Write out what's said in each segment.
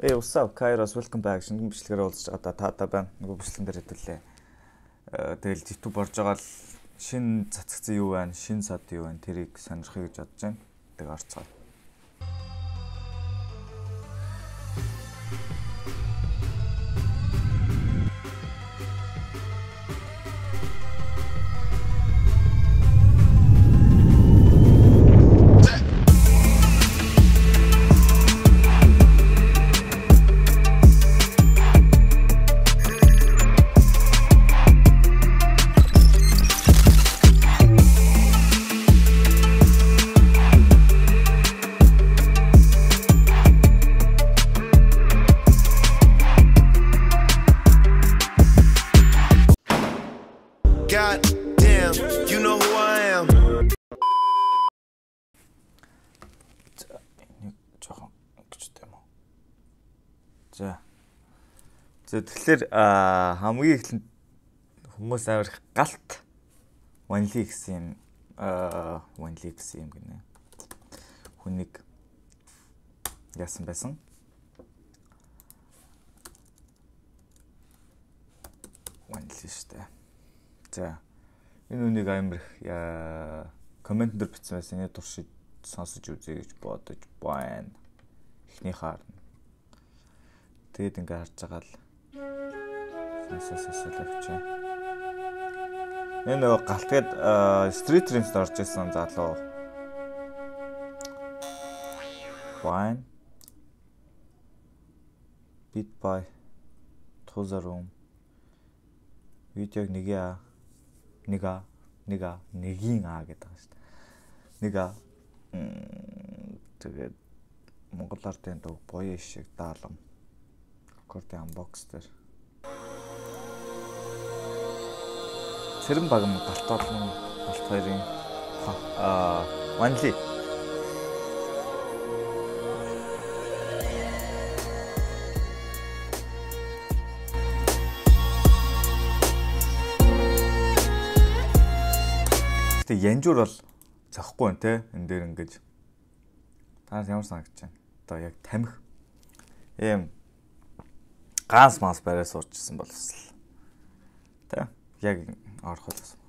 Hey, what's up, Kairos? Welcome back. Шинэ бичлэгээр уулзч одоо та байна. Нөгөө бичлэгэн дээр хэвлээ. Тэгэл YouTube орж байгаа л шинэ цацгцсан юу байна, шинэ сад юу байна, тэрийг сонирхъя гэж бодож байна. Тэг орцгоо. God damn, you know who I am. Жохон гэжтэй юм уу. За тэгэхээр хамгийн эхлээд хүмүүс амар галт ванли гэсэн юм гинэ. Хүнийг яасан байсан? Ванли штэ. За энэ үнийг амар их коммент дээр бичсэн байсан. Энэ туршид сонсож үзье гэж бодож байна. Эхний хаарна. Тэгэд ингээ харж байгаа л сонсож авчаа. Энэ нөгөө галтгээд Street Dreams орж исэн залуу. Fine. Beat by To The Room. Видеог нэгийн гэдэг байгаа шүү дээ. Тэгээд Монгол ардын дог боёо шиг даалам. Аккордын unbox дээр. Цэрэн багам галтаалсан галт хоёрын ванли. Тэг янжуур бол захгүй байна те энэ дээр ингэж танаас ямар санагдаж байна. Одоо яг тамхи ийм ганс мас барай суурчсан бол бас л те яг орох болсон.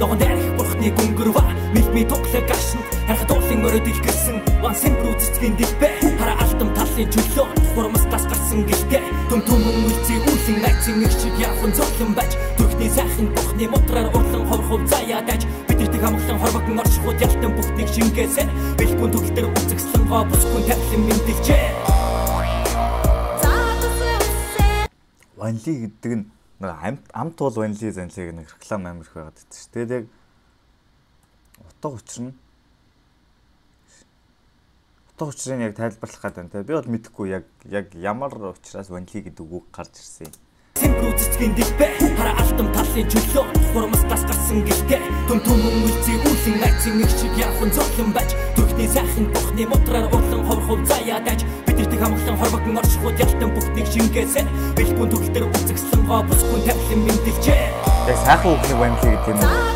Ногоон дээрх бурхны гүнгэрва мэлми тоглог гашин харахад уулын өрөөд илгэрсэн ван сэмбэр үзэцгийн дэлбэ хараа алтан талын чөлөө хурамс тас гарсан гэлтэй түм үлцээ үлэн майцын нэг шиг явхан зовлон байж түрхний сайхан бурхны мотраар урлан ховрхов заяа даж бидэртэг хамглан хорвогн оршихуд ялтан бүхнийг шингээсэн бэлгүүн төгөлтөр үзэгслэн гоо бүсгүн тавлан мэндэлжээ. Ванли гэдэг нь амт бол ванли занлыг нэг реклам амирх байгаад байдаг шүү. Тэгээд яг утга учрыг яг тайлбарлах гэдэг нь. Би бол мэдэхгүй яг ямар учраас ванли гэдэг үг гарч ирсэн юм. Сэмбэр үзэцгийн дэлбэ хараа алтан талын чөлөө хурамс тас гарсан гэлтэй түм үлцээ үлэн майцын нэг шиг явхан зовлон байж түрхний сайхан бурхны мотраар урлан ховрхов заяа даж бидэртэг хамглан хорвогн оршихуд ялтан бүхнийг шингээсэн бэлгүүн төгөлтөр үзэгслэн гоо бүсгүн тавлан мэндэлжээ. Яг сайхан үгний ванли гэдэг юм уу?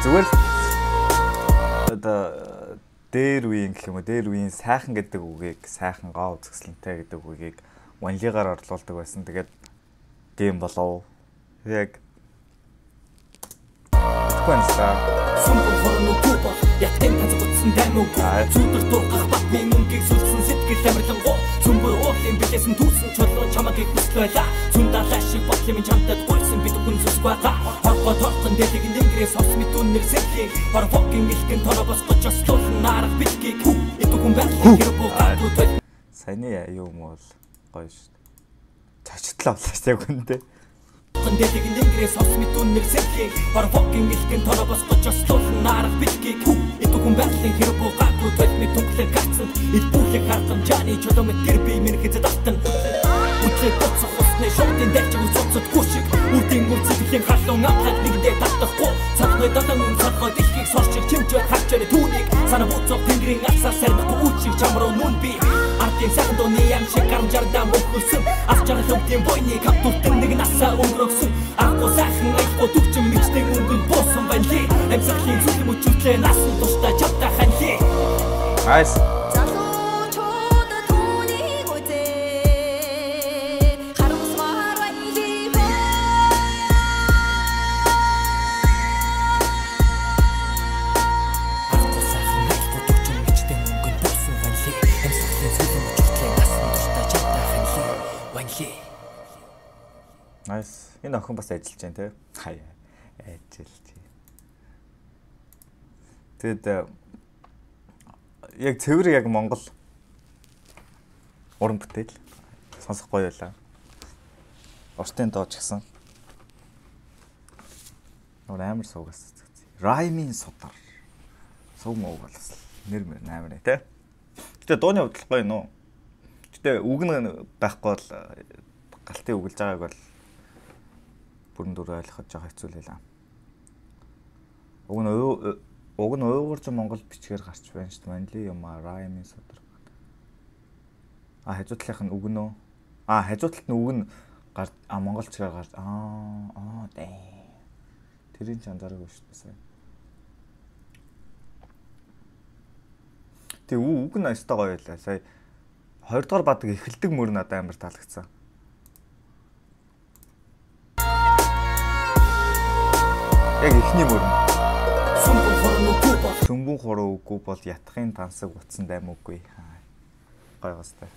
Зүгээр одоо дээр үеийн гэх юм уу, дээр үеийн сайхан гэдэг үгийг сайхан гоо үзэсгэлэнтэй гэдэг үгийг ванлигаар орлуулдаг байсан. Тэгээд гейм болов. Яг Quensta. байсан таймуугүй зүудэр дургах батны мөнгийг сүлсэн сэтгэл амарлангуу цөмбөр уурлын билээсэн түүсэн чулуун чамаг их хүсэл байла цундалаа шиг бодлын минь чамтад гуйсан бид хүн зүсг байгаа хоргоо торхон дэлэг нэнгэрээс ос мэдүүн нэр сэлхий хорвогийн илхэн тороо босгож ослуулан нарах битгийг эд хүн байхлаа хэрэг буугаад саяны юу юм бол гоё шүү дээ. Чачтлаа болчихсон яг үнэндээ. Дэлэг нэнгэрээс ос мэдүүн нэр сэлхий хорвогийн илхэн тороо босгож ослуулан нарах битгийг эд хүн байхлаа хэрэг буугаад төлмөд түнхлэн гацсан эд бүхийг харгамжааны чулуун тэр би минь хэзээ давтан үтлээ боцох усны шоудын дэрч үцэцэд гүшиг үрдийн үрцэлийн халуун амхаг нэгдээ татахгүй цогны дотон цогод ихийг сорчих чимжээ хачаар түүнийг санаа буцах тэнгэрийн алсаар сарнахгүй үчиг чамруу нүн би ардын сайхан дууны ам шиг гарамжаардаа мөхөсөн авч жаргалуудын бойны каптуртэн нэг насаа өнгөрөсөн агуу сайхан айхгүй төгчм мичдэг өнгөнд буусан байли амьсгалын зүлэм үчүтлээ насан туштай чавтай ханли Nice. Nice. Энэ охин бас ажиллаж байна те. Хаяа. Ажиллаж. Тэгэд яг цэвэр яг Монгол уран бүтээл сонсох гоё байлаа. Уртын дооч гисэн. Амар суугаас. Раймын судар. Суу муу болс. Нэр мэр амар нэ те. Гэтэ дууны хувьд гоё нөө. Гэтэ үг нь байхгүй бол галтыг үгэлж байгааг бол бүрэн дүр ойлгоход жоо хэцүү л байлаа. Уг нь уйгурч Монгол бичгээр гарч байна шүү дээ. Манли юм аа раймын судар. Хажуутлынх нь үг нөө. Хажуутлалт нь үг нь монголчгаар гарч дээ. Тэрийн ч анзаараагүй шүү дээ сая. Тэг үг нь өстой гоё байлаа. Сая 2 дугаар бадаг эхэлдэг мөр надад амар таалагдсан. Яг ихний мөр. Сүмбүн хороо үгүй бол ятхын тансаг утсан даймуугүй. Гоё гостой.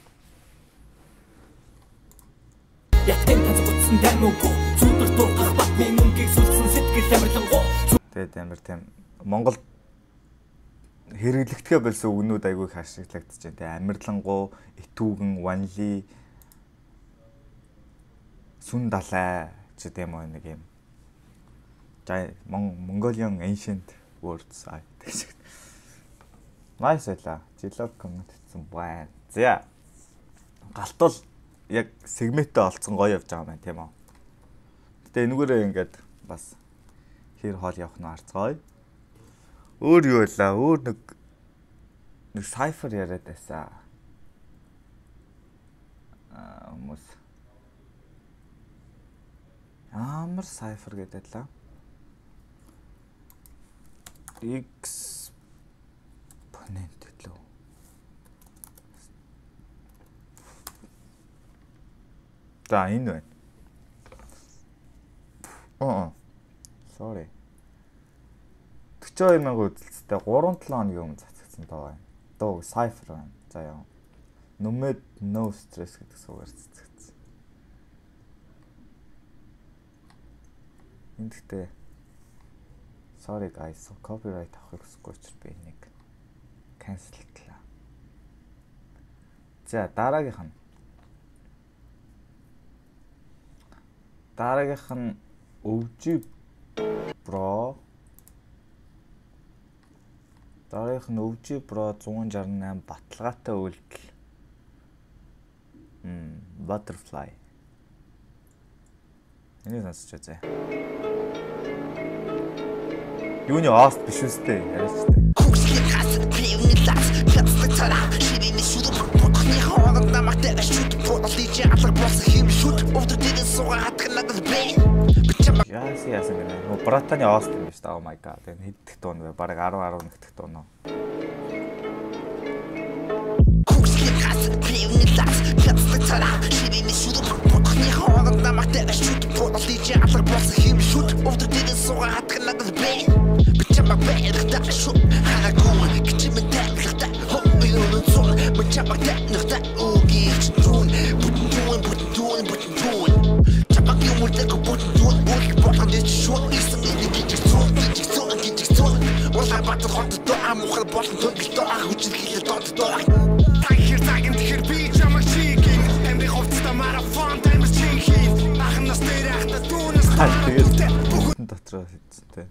Ятхын тансаг утсан даймуугүй. Зүудэр дургах батны мөнгийг сүлсэн сэтгэл амарлангуу. Тэгээд амар тийм Монгол хэрэглэгдэхэ болсон үгнүүд айгүй их ашиглагдаж байна. Тэ амарлангуу, итүүгэн, ванли, сүн далай ч гэдэм үү нэг юм. Mongolian ancient words гэж. Nice байлаа. Жилог коммент хийсэн байна. За. Галтвал яг сегменттэй олцсон гоё явж байгаа юм байна тийм үү. Гэтэ энүүгээрээ ингээд бас хэр хоол явах нь харцгаая. Өөр юу байлаа? Өөр нэг cipher яриад байсан. Хүмүүс амар cipher гэдэг лээ. Exponent лөө. За энэ байна. Sorry. 42,000 үзэлцтэй 3-7 хоногийн өмнө цацагдсан доо байна. Доо cipher байна. За яа. Нүмэд no stress гэдэг суугаар цацагдсан. Энд гэдэг Sorry guys, copyright авахыг хүсэхгүй учраас би энийг cancelлаа. За дараагийнх нь өвжи бро. Дараагийнх нь өвжи бро 168 баталгаатай үйлдэл. Butterfly. Энийг сонсч үзье. Юуны ост биш үстэй яриач таа. Яасан гэнэ. Братаны ост юм биш таа. Oh my god. Энэ хэддэх дуун вэ? Бараг 10 11 дэх дуун уу. But I'm a bad, that's цун мачамаг тэнхта үгийч тун бүтэн чамаг юмурдаг бүтэн тун болон дэч шууд исэн гिच цун Ула бат хот то амхал болон төгөлтөө хүчил хэлээ доо тахир цагийн тэр би чамаг чигийн эмби ховцта марафон таймс чихий ахнас дээрхта түүнээс тэгээд дотроо хийцтэй.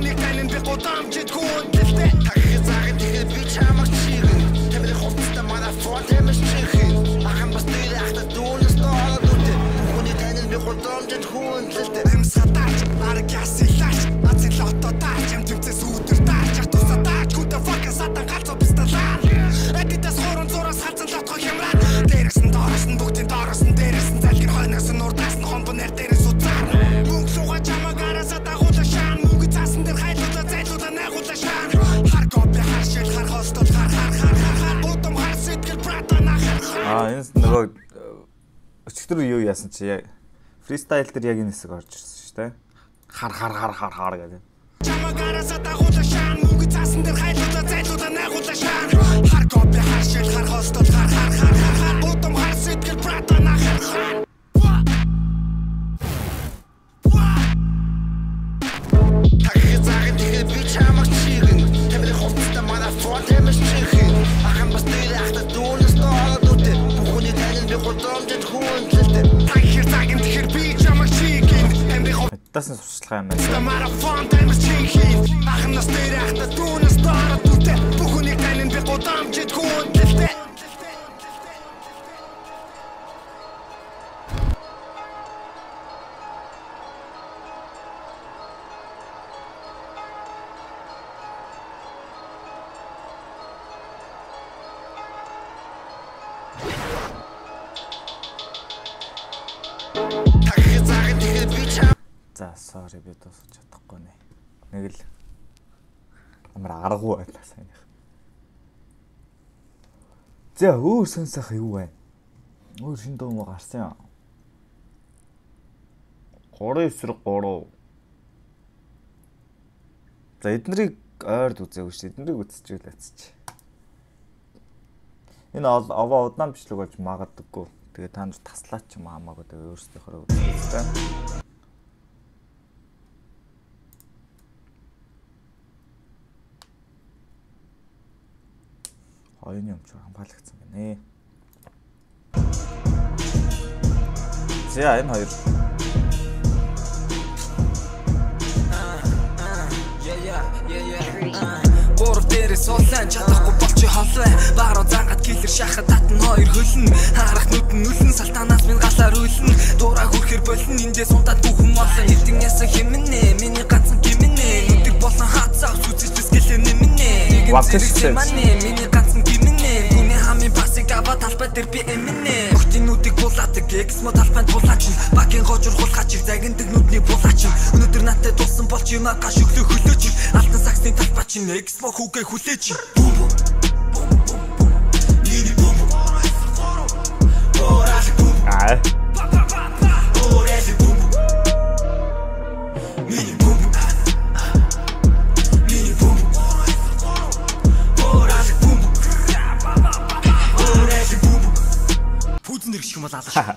Нэг тань би годам чид гүн тэлтэй тахир цагийн тэр би чамаг чигийн эмби ховцта марафон таймс чихий ахнас дээрхта түүнээс доо түүний тань би годам чид гүн тэлтэй эм сатач аргяс илаш ацилото тач эм төвцэс үтэр тач атуса тач хүтэ фокус атан галцоо пистолаа эдитас хорон зураас хацсан лотго хямраа дээрээс нь доороос нь бүгдийн доороос нь дээрээс нь залгин хойноос нь урдаас нь хомбонер дээрээс уцаар мөнгө сууга чамаагараас дагуулаа шаан мөнгө цаасан дээр хайлуулаа зайлуулаа наагуулаа шаан хар копи хар шил хар хостол хар утам хар сэтгэл брата нахар Энэ нөгөө өчигдөр юу яасан чи фристайл дээр яг энэ хэсэг орж ирсэн шүү дээ. Хар гэдэг. Чамаагараас дагуулаа шаан мөнгө цаасан дээр хайлуулаа зайлуулаа наагуулаа шаан хар копи хар шил хар хостол хар утам хар сэтгэл брата нахар Тахизагийн тэгээд би чамаг чигэн Тэмрэх хувцтай марафон тэмэс чихэн Ахан бас дээрхта дүүнээс доолоод үтэ Бүхний танил би годомжид хүн тэлтэй Тахизагийн тэгэхээр би чамаг чигэн Тэмрэх Дасан сурчлага юм байна. марафон тэмэс чихэн Ахан бас дээрхта дүүнээс доолоод үтэ Бүхний танил би годомжид хүн тэлтэй За sorry би дуусах чадахгүй нэ. Нэг л амар аргагүй байлаа сайных. За өөр сонсох юу вэ? Өөр шин дуу муу гарсан юм. 3-3. За эднэрийг ойрд үзээгүй шүү. Эднэрийг үзчихвэл яцчих. Энэ аваа удаамжлаг болж магадгүй. Тэгээ та нар таслаач юм хамаагүй тэгээ өөрсдийнхөө үзчихтэй. Хоёрын юмч хамгаалагдсан байна. За энэ хоёр. Гурав дээрээ суулаа чадахгүй болчих холой. Бааруу зангаад киллер шахаад татна хоёр хөлн. Харах нүд нь нүлэн салтанаас минь галаар үлэн. Дураа хүрхэр болон эндээс унтаад бүхэн олон хэдэн ясан хэмнэ. Миний ганцхан гимнэ. Нүдэг болон хацаа сүзэж бисгэлээ нэмнэ. Нэгэн мани миний ганцхан гимнэ. Түүний хамын пасыг аваад талбай дээр би эмнэ. Охтын нүдийг булаадаг эксмо талбайд булаач. Багийн гожур хулгаач загиндаг нүдний булаач. Өнөөдөр надад тулсан болч юм гаш өглөө хөлөөч. Алтан саксны талбай чинь эксмо хүүгээ хүлээж. Пүүзэн ирэх юм бол алах.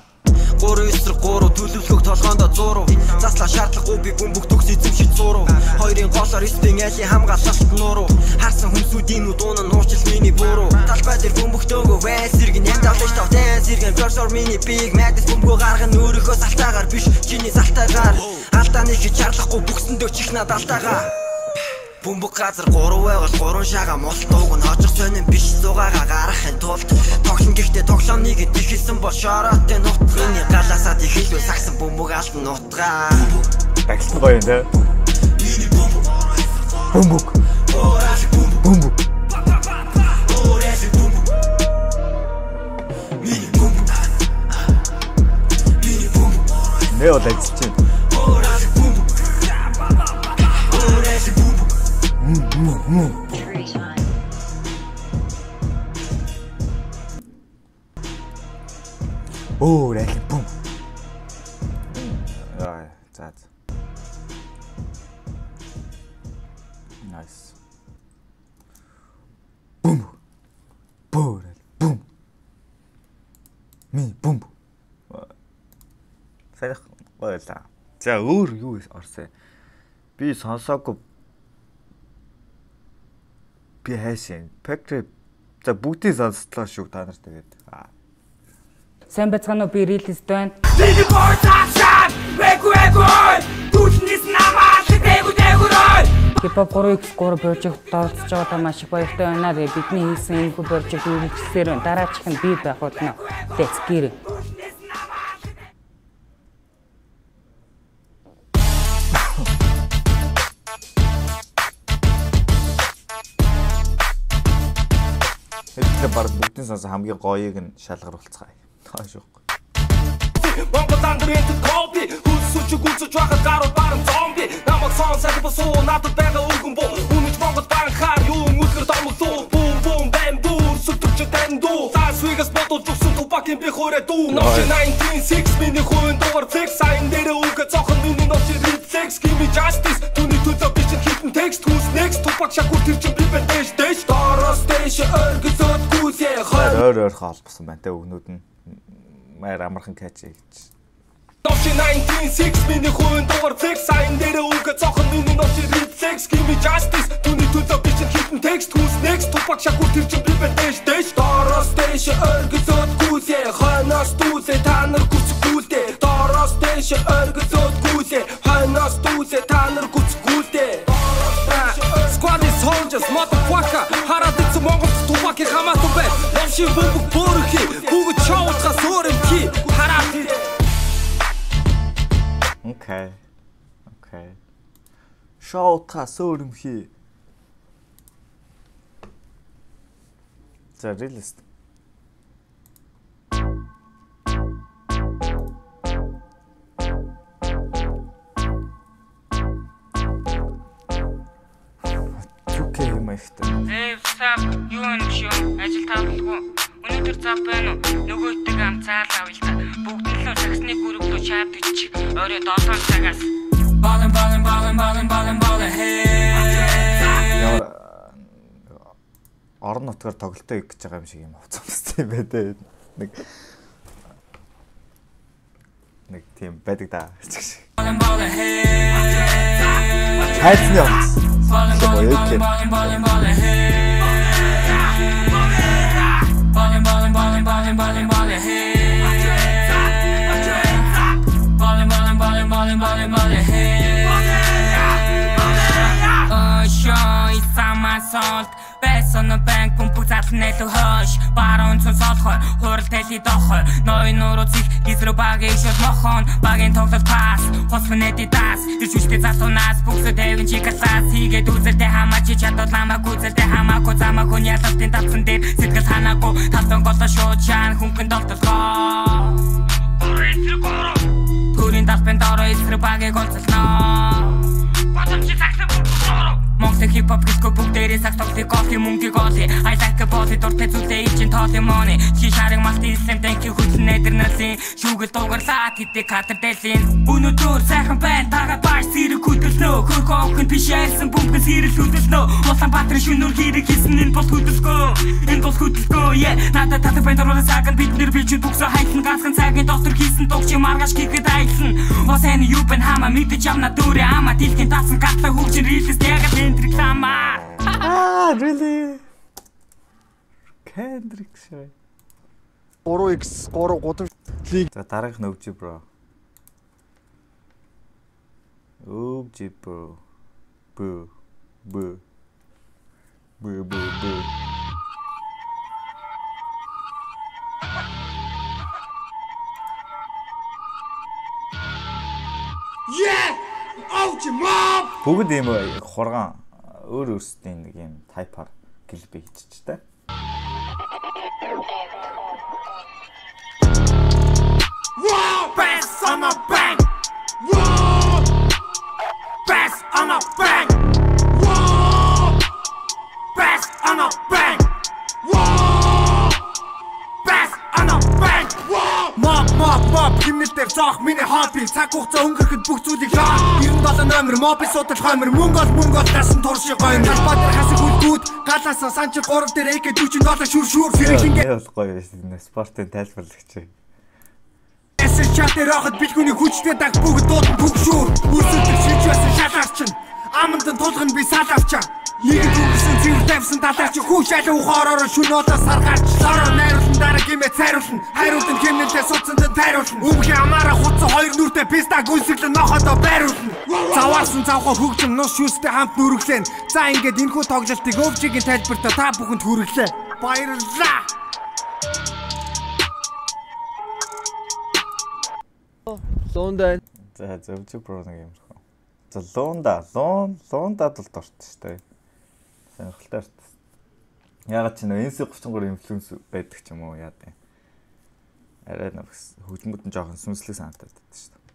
3-9-3 төлөвлөгөөг толгоондоо 100. Заслаа шаардлагагүй би бөмбөг төгс эзэмшиж 100. Хоёрын голоор спин яли хамгаалалт нууруу. Харсан хүмүүсийн үдүүн нь уурчил миний буруу. Талбай дээр бөмбөгтөөгөө вэс зэрэг нямтаалж тав дэн зэрэг George миний big madness бөмбөг гарган өөрийнхөө салтаагаар биш чиний салтаагаар. Алдааны хийж чарлахгүй бүксэндөө чих надад алдаагаа. Бөмбөг газар 3 байвал 3 шагаа мултууг нь хожих сонин биш зугаагаа гарахын тулд тоглон гэхдээ тоглоомныг ихэсэн бол шороотын нутгийн галаасаад ихэлгүй сагсан бөмбөг алтан нутгаа. Тагсан гоё нэ. Бөмбөг. Бөмбөг. Нэ одоо чинь. Oh, really? Boom. That's nice. Boom. бүү. Бум. Ми бум. Сайх гоёлаа. За өөр юу орсоо. Би сонсоогүй. Би хайшин. Factory за бүгдийг сонсдлоо шүү та нар тэгээд. Сайн бацгаана уу би релиз байна. Хипхоп 3x3 project оролцож байгаа маш их баяртай байна. Бидний хийсэн энэ project үргэлжлэлээр дараачих нь би байх болно. Let's get it. Хэвлээ баг бүгдийн сонс хамгийн гоёыг нь шалгаруулцгаая. Таашгүй. Монгол ангрээд копи хүсэж гүцэж байгаа гарууд баран зомби намайг сонсоод босоо надад байгаа үгэн боо үнэт Монгол банхаар юу нүгэр домлоо бум бум бэм бум сүтүч тэндүү тас вигас бодож өгсөн тупакин би хоорэ дүү нож 1996 миний хүн доор флекс айн дээр үгэ цохон миний нож reflex give me justice түүний төлөө би чинь хитэн текст who's next тупак шакур тэр чинь би бэнтэш дэш дорос дэш өргөсөд гүсээ өөр хаалбсан байна те өгнүүд нь маар амархан кач гэж. Нож 1996 миний хүн доор флекс айн дээр үгэ цохон миний нож reflex give me justice түүний төлөө би чинь хитэн текст who's next тупак шакур тэр чинь би бэнтэш дэш дорос дэш өргөсөд гүсээ ханаас дүүсээ та нар гүцгүүлдэ дорос дэш өргөсөд гүсээ ханаас дүүсээ та нар гүцгүүлдэ Squad is soldiers motherfucker хараад ицэн Монгол тупакийн хамаатан бай навшин бөмбөг бөөрхи бүгд чавуулгаас өөр юм ки хараад Окей. Шоутгаас өөр юм хий. За релист. Окей, мэхтэй. Сав юу нэг шүү ажил тавлахгүй. Өнөөдөр цав байна уу? Нөгөөтэйг амцаал авъя та. Бүгд л саксны групп руу чат ичиг. Орой 7 цагаас. Балан хээ. Орон нутгаар тоглолтоо их гэж байгаа юм шиг юм авцсан юм байна те. Нэг тийм байдаг да. Балан хээ. Хайцны авц. Salt best on the bank пумпуг задлнэлүү хойш баруун цон солхой хурал тэлий дохой ноён нуруу зих гизрүү багийн шот мохон багийн тоглолт пас хосфнэти дас дэвчтэй засунаас бүгсэ дэвэн чикасаас хийгээд үзэлтэй хамаач чадвал намайг үзэлтэй хамаагүй замаа хүн ялалтын татсан дээр сэтгэл ханаагүй талдан голоо шууд чаан хүнхэн довтлоо төрийн далбын дороо эсрэг багийг олцолноо батамчи цагсан Монголын хипхоп гиско бүгдээрээ сакс тоглох кофе мөнгөийг олъё. I like a body дуртай зүйлээ ичэн тоолын money. Чи шарыг малти ислэм тэнки хүлэн эдэрнэлсэн. Шүүгэл дугарлаа тэдэг кадр дэлхийн. Өнөөдөр сайхан байна тагаад бааш зэрэг хөдөлнө. Хөрх оохын пишээрсэн бөмбөг сэрэл хөдөлнө. Улаанбаатар шөнөөр хэрэг хийсэн энэ бол хөдөлгөө. Энэ бол хөдөлгөө. Надад татах байна дөрвөн цагт бид нэр бич бүгсээ хайсан ганцхан цагийн доктор хийсэн тогч маргааш хийхэд айлсан. Осэн юу бэн хамаа мэдэж амна дүүрээ амаа дэлхийн таасан гатлаа хөгжин рилист яг реклама. Really? Kendrick шээ. 3x3 гудамж лиг. За дараагийнх нь өвжи бро. Өвжи бро. Бö. Yeah! Өвжи моб! Бүгд ийм хурган өөр өөрсдийн нэг юм тайпаар клип хийчих та. Wow! Bass on a bang! Wow! Bass on a bang! Wow! Bass on a bang! Wow! Bass on a bang! Wow! Mob химнэлтээр зоох миний хобби цаг хугацаа өнгөрөхөд бүх зүйлийг лаа 97 номер мобби судал хоймор мөнгө ол дасан туршиг гойно Галбаатар хасаг үлгүүд Наалаасаа санч 3 дээр AK-40 ноолоо шүр хэрэглэнгээ. Яа гоё юм. Спортын тайлбарлагч. Эсэл чатэр ахад бэлгүүний хүчтэй даг бүгд дуудан бүгшүүр. Үрсэлдэг шиж байсан шалаарчин. Амандан тулгын би салавчаа. Нэг дүгсэн зэрэг тавьсан талаарч хүүш алуу хоороор шүнөөдөө саргаарч. Сороо найруулсан дараа гимээ цайруулна. Хайруултын хэмнэлтэй суцсанд тайруулна. Өмхий амаараа хутсан хоёр нүртэй писта гүнсэглэн нохотоо байруулна. Заваарсан завхаа хөгжим нус шүүстэй хамт нүрэглэн. За ингээд энэхүү тоглолтыг өвчигийн тайлбартаа та бүхэнд хүргэлээ. Баярлалаа. Лондон. За зөв програм юм шиг. За лондад л дуртай шүү дээ. Сонирхолтой артист. Ягаад ч нэ NC33 инфлюенс байдаг ч юм уу яа дээ. Арай нэг хөлбөмбөд нь жоохон сүнслэг санагдаад байдаг шүү дээ.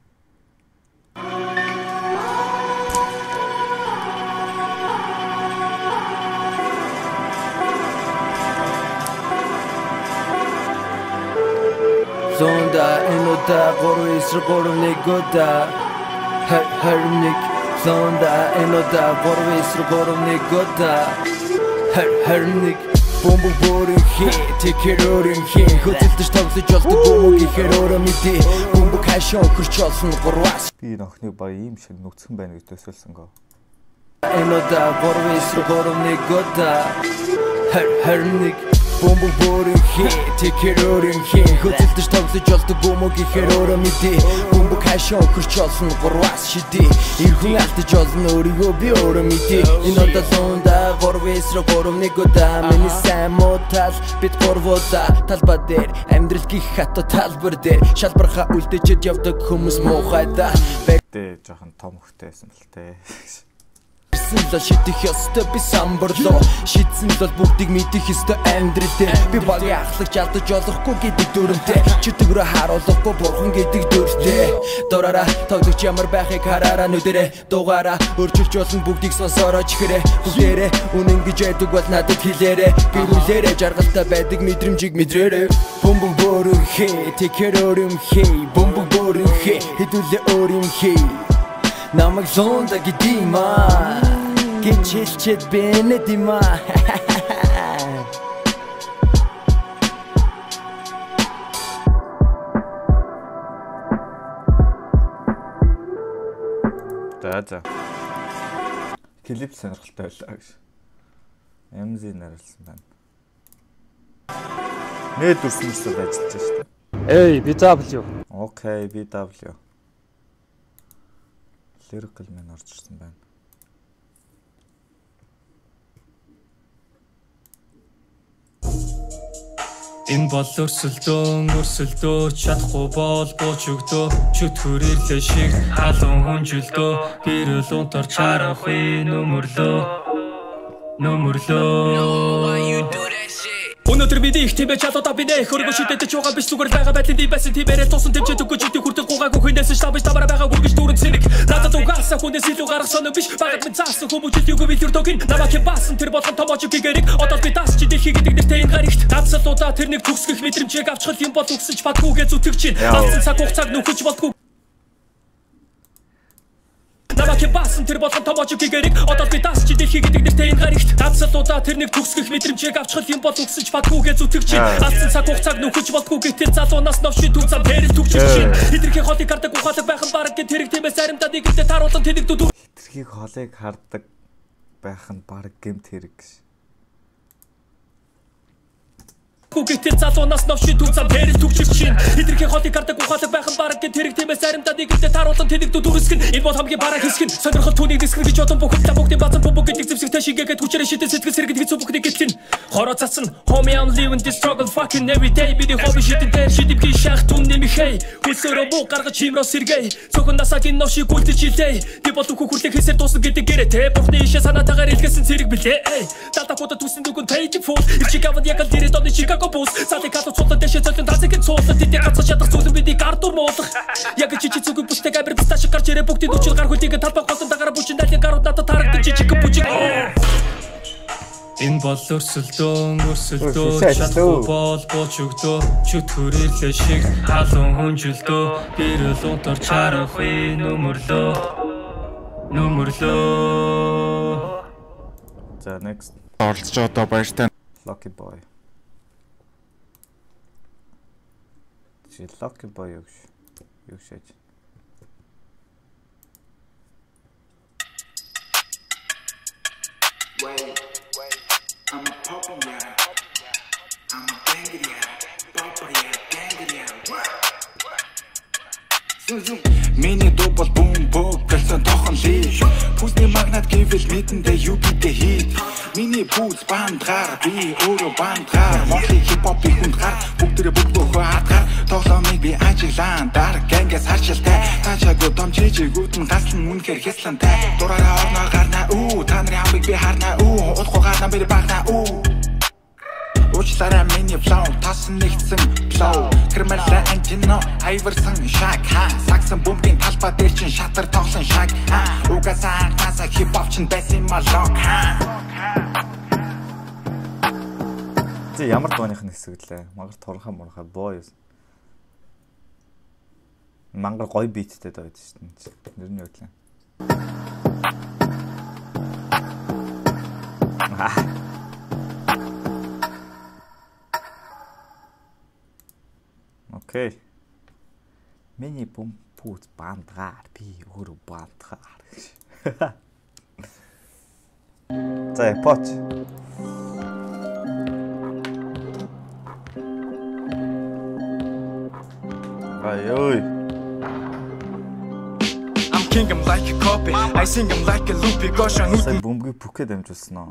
Zonda enoda goro isro goro negoda hernik Zonda enoda goro isro goro negoda hernik Бомбо борин хи тэкэрөрин хи хөдөлдөж тоглож болдог бомбог ихээр өөрөө мэдээ бомбог хашаа өгөрч олсон гурваас би нөхний баг ийм шиг нүцгэн байна гэж төсөөлсөн гоо Enoda goro isro goro negoda hernik Бомбог борин хи тэкэрөрин хи хөдөлдөж тоглож болдог бомбог ихээр өөрөө мэдээ бомбог хашаа өгөрч олсон гурваас шидээ ирхэн алдаж олно өөрийгөө би өөрөө мэдээ энэ одоо зонда горвэсро горомнэгода миний сайн мотал бит горвода талбай дээр амьдрал гих хата талбар дээр шалбарха үлдээчэд явдаг хүмүүс муухайда бэгдээ жоохон том хөхтэй байсан л тээ Сэлла шидэх ёстой би самбарлоо шидсэн л бүгдийг мэдэх ёстой амьдралтэй би багийн ахлагч алдаж олохгүй гэдэг дүрмтэй чөтгөрөө харуулахгүй бурхан гэдэг дүртэй дураараа тоглогч ямар байхыг хараараа нүдэрээ дугаараа өөрчилж болсон бүгдийг сонсороо чихэрээ бүгдээрээ үнэн гэж яддаг бол надад хэлээрээ гэрүүлээрээ жаргалтай байдаг мэдрэмжийг мэдрээрээ бомбог борин хэ тэкэрөрим хэ бомбог борин хэ хэдүүлээ өөрим хэ намайг зонда гэдима Гичилчэд бэнэдима За. Клип сонирхолтой байлаа гэж. MZ нариулсан байна. Нээд дүрсмэстэй ажиллаж шүү дээ. Эй, BW. Окей, BW. Lyrical Man орж ирсэн байна. Энэ бол өрсөлдөө чадахгүй бол бууч өгдөө чөт хүрээлээ шиг халуун хүнжилдөө гэрэл унтар чарахгүй нөмөрлөө Өнөөдөр бид их тиймээ чадвартай бинэ хөргөө шидэдэж байгаа биш зүгээр байгаа байдлын ди байсан тиймээрээ тусан тэмцээд өгөө чидий хүрдэг гугаагүй хинээс штаб таваараа байгаа үргэж дүүрэн цэник надад угаасаа хүнээс илүү гарах сонир биш багт минь заасан хүмүүжил юугүй вилүр төгин намайг баасан тэр болгон томооч гэгэрэг одоо би даас чи дэлхий гэдэг нэртэй энэ гарагт надсалуудаа тэрнийг төгсгөх мэдрэмжийг авчхал юм бол өгсөж баггүйгээ зүтгэж чинь алдсан цаг хугацааг нөхөж болтгүй Намайг баасан тэр болгон томооч гэгэрэг одоо би даас чи дэлхий гэдэг нэртэй энэ гарагт надсалуудаа тэрнийг төгсгөх мэдрэмжийг авчхал юм бол өгсөж баггүйгээ зүтгэж чинь алдсан цаг хугацааг нөхөж болтгүй гэтэл залуунаас новшин түв зам тэрэл түгчиж чинь хитрхийн холыг хардаг ухаалаг байх нь бараг гэх тэрэг тиймээс аримдаа нэгдээ таруулан тэнэгдүүд хитрхийн холыг хардаг байх нь бараг гэмт хэрэг гэж Күгэтэл залуунаас новшин түв зам тэрэл түгчиж чинь хитрхийн холыг хардаг ухаалаг байх нь бараг гэх тэрэг тиймээс аримдаа нэгдээ таруулан тэнэгдүүд үрсгэн энэ бол хамгийн бараг хэсэг нь сонирхол түүнийг дисгэр гэж одон бүхэнд бүгдийн базар бубуг гэдэг зэвсэгтэй шигээгээд хүчээрээ шидэл сэтгэл сэргэд хэцүү бүхнийг гэтлэн хороо цацсан homie I'm living this struggle fucking every day би хобби шидэл дээр шидэвхий шах түн нэмэхэй хүсөрөө буу гаргаж химроо сэргээ цөөхөн насагийн новшиг үлдэж илээ би бол үхүү хүрлэх хэсэр дуусна гэдэг гэрэтэ бурхны ишээ санаатаагаар илгээсэн цэрэг билээ далтакуудад түсэн дүгэн пейж фул ирчиг аваад яг л дээрээ донны Chicago Bulls цаатыг хатуу цуулаад дэшээ цолон тасгийн цуулаад тэдний гацаа шатах зүйлэн бидний гардуур муулах яг чи зүг бүстэй габер бисташ гарч ирээ бүгдийн нүчил гар хөлтийг талбай голон дагараа бүчин дайлын гарууд надад тарагдаж жижиг бүжиг Энэ бол өрсөлдөө чадахгүй бол бууч өгдөө чөт хүрээлээ шиг халуун хүнжилдөө гэрэл унтар чарахгүй нөмөрлөө За next оролцож одоо баяртай. Lucky boy. Чи lucky boy юу шээж. Wait, I'm a papa man. I'm a banger yeah. Papa yeah, banger yeah. Миний дуу бол бум бог гэлсэн тохон лий. Пүсний магнат гэвэл мэдэндээ юу гэдэг хий. Миний пүүс бандгаар би өөрөө бандгаар Монголын хипхопыг хүндгаар бүгдээрээ бүгдөө хатгаар тоглоомыг би ажиглаан дараг гангаас харшилтай таачаагүй домжижигүүд нь гаслан үнэхээр хяслантай дураараа орноо гарнаа үү та нарын хамыг би харнаа үү удахгүй гарнаа би багнаа үү Уучлаарай миний flow тасан нэгсэн flow Кэрмэлэ антино айварсан шаг саксан бомбын талбай дээр чин шатар тоглон шаг угасаа тасаа хипхоп чин байсан малок Тэ ямар дууных нь хэсэг лээ. Мангар турхаа мурхаа boys. Мангар гоё биттэй доод шүү дээ. Нэр нь юу вэ? Окей. Миний бум пүүц бандгаар би өөрөө бандгаар гэж. За поч. I'm king, I'm like a copy. I sing, I'm like a loopy. Gosh, I'm Сайн бөмбөгийг бүхэ дамжуулсан аа.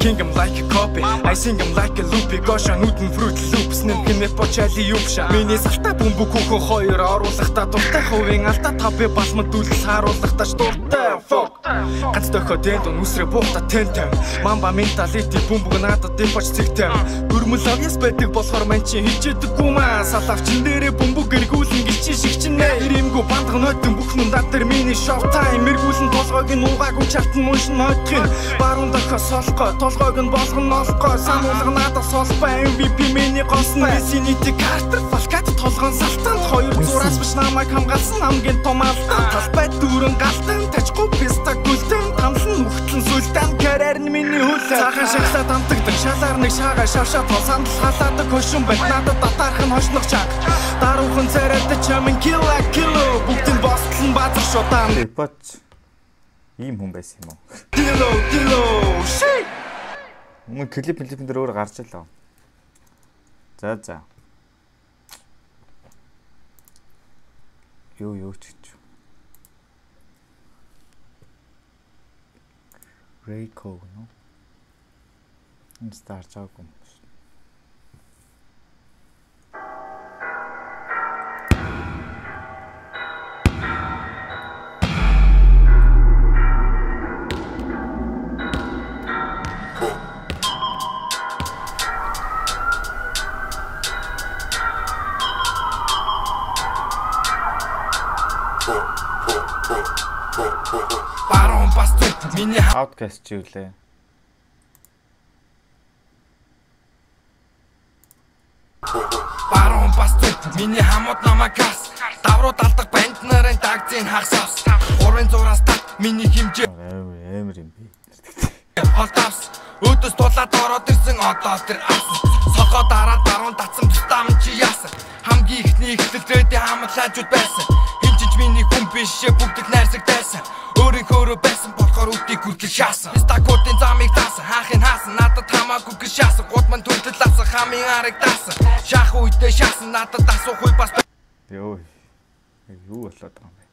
king, I'm like a copy. I sing, I'm like a loopy. Gosh, I'm nootin fruit loops. Нэмхэнэ почали юпша. Миний сахта бөмбөг хөхөн хоёр оруулахдаа дуртай хувийн алдаа та би балмад дүүлэл харуулахдаа дуртай. Fuck. Ганц дохоо дэнд нүсрэ буухта тентэн. Мамба менталити бөмбөг надад дипоч цэгтэн. Гөрмөл авьяас байдаг болохоор мань чи хичээдэггүй маа. Салавчин дээрээ бөмбөг эргүүлэн гिचи шигчнэ. Ирэмгүй бандах нойтон бүхэн дат дээр миний show time. Эргүүлэн толгойг нь угаагүй чалтан муншин нойтхын. Баруун дохоо солгоо толгойг нь болгоно олохгүй. Сануулга надад солбай MVP миний гонсно. Синити картер фалкат толгоон салтан. Хоёр зураас биш намайг хамгаалсан хамгийн том алдаа. Талбай дүүрэн галтан тажгүй писта гүлтэн. Тамлан мөхтлэн сүлтэн карьер нь миний хөлөө. Цаахан шагсаад амтагдаг шалаар нэг шагаа шавшаа тол сандал халаадаг хөшин байт надад татаарх нь хошнох чаг. Даруухан царайтай чамин кило бүгдэн бостлон базар шудаан. Бач ийм хүн байсан юм уу? Кило shit. Мөн клип дээр өөр гарч илаа. За. Юу ч гэж. Rayco, no? Энэ старч аагүй юм. Баруун баст миний Outcast ч юу лээ. Баруун баст миний хамууд намагас давруу далдаг банд нарын дагзын хагсаас 300-аас тат миний хэмжээ Амар юм би. Холдавс өдөөс дулаад ороод ирсэн одоо тэр ас согоо дараа баруун татсан бистам чи яасан хамгийн ихний эхлэлдээ хамгаалажуд байсан хэмжиж миний хүн бишээ бүгдийг найрсагдайсан өөрийнхөө байсан болохоор үдийг хүртэл шаасан стакуудын замыг таасан хаахын хаасан надад хамаагүй гэж шаасан гудман төлөл авсан хамын арыг даасан шах үедээ шаасан надад асуухгүй бас Юу болоод байгаа юм бэ?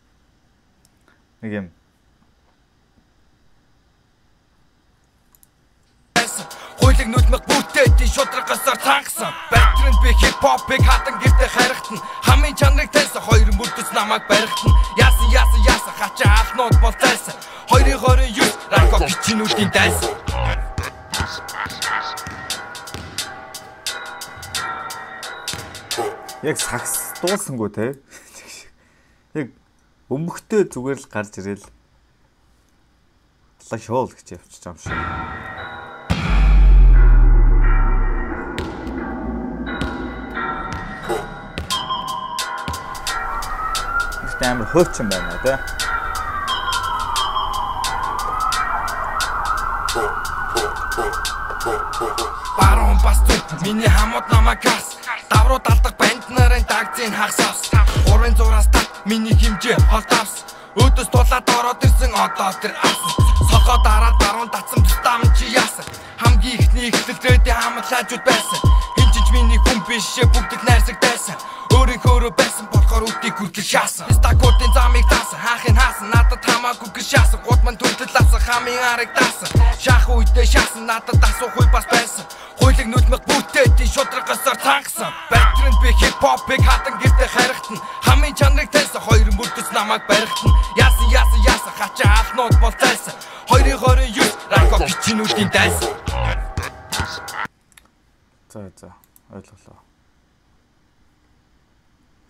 Нэг юм Хойлог нүдмэг бүтээдийн шудрагасаар цангасан Байтрэнд би хип-хопыг хатан гэртээ харихтан Хамын чанарыг тайсан хоёр мөрдөс намайг барихтан Яасан хачаа алнууд бол тайсан 2029 рако гिचнүүдийн дайсан Яг сакс дуулсангүй те. Яг бөмбөгтэй зүгээр л гарч ирэл. Шоул гэж явчих юм шиг. Гэтэ амар хөөцөн байна тий. Баруун бас зүг миний хамууд намагаас давруу далдаг банд нарын дагзын хагсаас 300-аас тат миний хэмжээ холдавс өдөөс тулаад ороод ирсэн одоо тэр асан сохоо дараад баруун татсан тустам чи яасан хамгийн ихний ихтэлдрээд хамтлаажууд байсан хинчиж миний хүн биш бүгд найрсагдбайсан өөрийнхөө байсан болохоор үдийг хүртэл шаасан стакуудын замыг таасан хаахын хаасан надад хамаагүй гэж шаасан гудман төрдөл авсан хамын арыг даасан шаах үедээ шаасан надад асуухгүй бас байсан хуйлыг нүдмэг бүтээд тий шудрагасаар тангасан байтрэнд би хипхопыг хатан гэртээ харихтан хамын чанарыг таньсан хоёр мөрдөс намайг барихтан яасан хачаа алнууд бол зайсан 2029 рако бичнүүдийн дайсан За ойлголоо.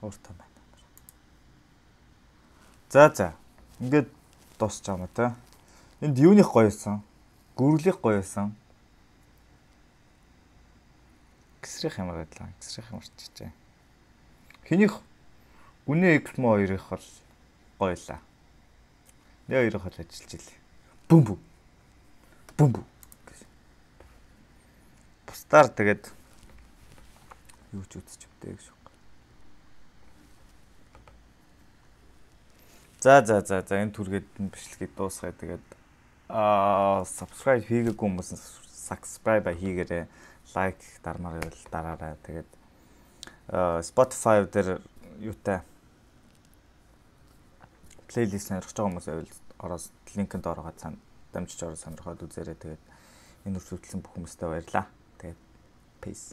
Ууртай байна. За. Ингээд дуусч байгаа юм та. Энд юуных гоёсан? Гүрлих гоёсан. Гисрэх ямар байдлаа? Гисрэх ямар чижээ. Хинийх гүнээ эксмо хоёрыг бол гоёлаа. Нэ хоёрыг бол ажиллаж илээ. Бүм. Бусдаар тэгээд юу ч үзэж өгдөө гэж. За энэ түргээд бичлэгийг дуусгая. Тэгээд subscribe хийгээгүй хүмүүс subscribe хийгээрэй. Лайк дармаар байвал дараарай. Тэгээд Spotify дээр юутай плейлист сонирхож байгаа хүмүүс байвал ороод линкэнд ороогоо цаана дамжиж ороод сонирхоод үзээрэй. Тэгээд энэ үргэлжлүүлсэн бүх хүмүүстээ баярлалаа. Тэгээд peace.